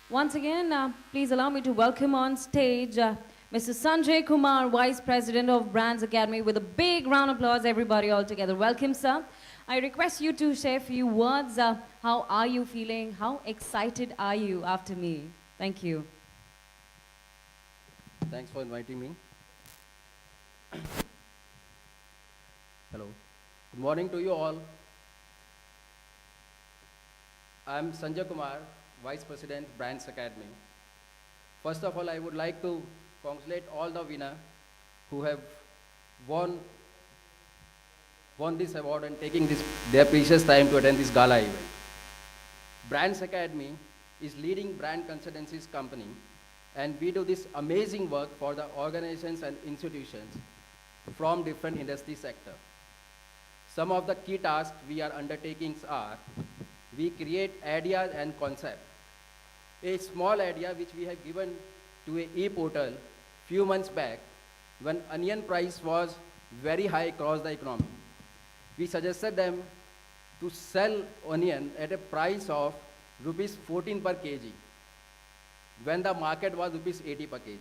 Once again, please allow me to welcome on stage Mr. Sanjay Kumar, Vice President of Brands Academy, with a big round of applause, everybody all together. Welcome, sir. I request you to say a few words. How are you feeling? How excited are you after me? Thank you. Thanks for inviting me. Hello. Good morning to you all. I'm Sanjay Kumar, Vice President, Brands Academy. First of all, I would like to congratulate all the winners who have won this award and taking their precious time to attend this gala event. Brands Academy is leading brand consultancies company, and we do this amazing work for the organizations and institutions from different industry sector. Some of the key tasks we are undertaking are: we create ideas and concept. A small idea which we have given to a e-portal few months back when onion price was very high across the economy. We suggested them to sell onion at a price of rupees 14 per kg when the market was rupees 80 per kg.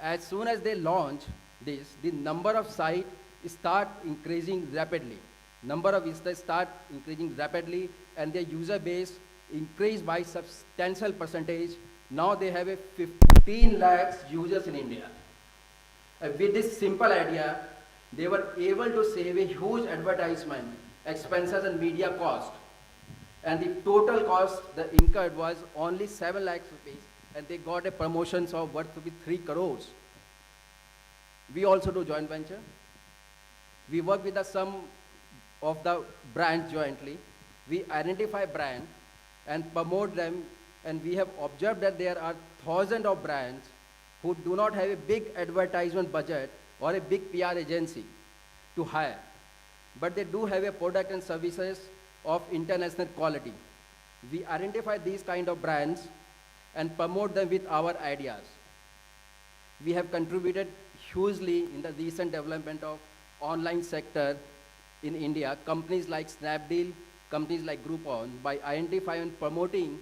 As soon as they launch this, the number of sites start increasing rapidly. Number of visitors start increasing rapidly, and their user base increased by substantial percentage. Now they have a 15 lakhs users in India. With this simple idea, they were able to save a huge advertisement, expenses and media cost. And the total cost they incurred was only 7 lakhs rupees, and they got a promotions of worth to be 3 crores. We also do joint venture. We work with some of the brands jointly. We identify brand and promote them, and we have observed that there are thousands of brands who do not have a big advertisement budget or a big PR agency to hire, but they do have a product and services of international quality. We identify these kind of brands and promote them with our ideas. We have contributed hugely in the recent development of online sector in India. Companies like Snapdeal, companies like Groupon, by identifying and promoting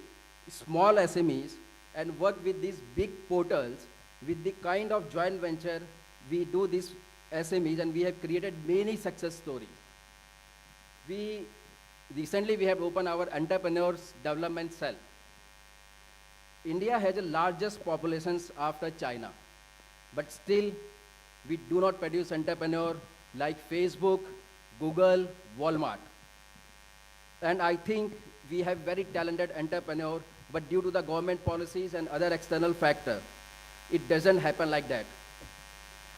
small SMEs and work with these big portals. With the kind of joint venture we do these SMEs, and we have created many success stories. Recently we have opened our entrepreneurs development cell. India has the largest populations after China, but still we do not produce entrepreneur like Facebook, Google, Walmart. And I think we have very talented entrepreneur, but due to the government policies and other external factors, it doesn't happen like that.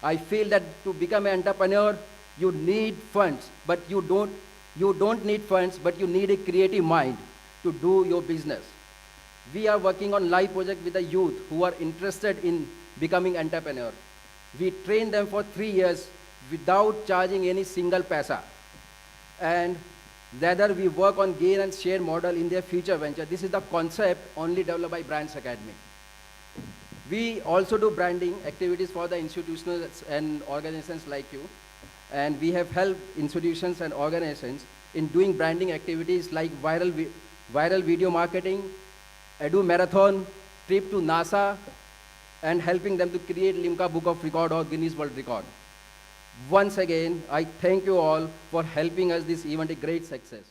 I feel that to become an entrepreneur, you need funds, but you don't need funds, but you need a creative mind to do your business. We are working on live project with the youth who are interested in becoming entrepreneur. We train them for 3 years without charging any single paisa. And rather we work on gain and share model in their future venture. This is the concept only developed by Brands Academy. We also do branding activities for the institutions and organizations like you. And we have helped institutions and organizations in doing branding activities like viral video marketing, Edu Marathon, trip to NASA, and helping them to create Limca Book of Record or Guinness World Record. Once again, I thank you all for helping us this event a great success.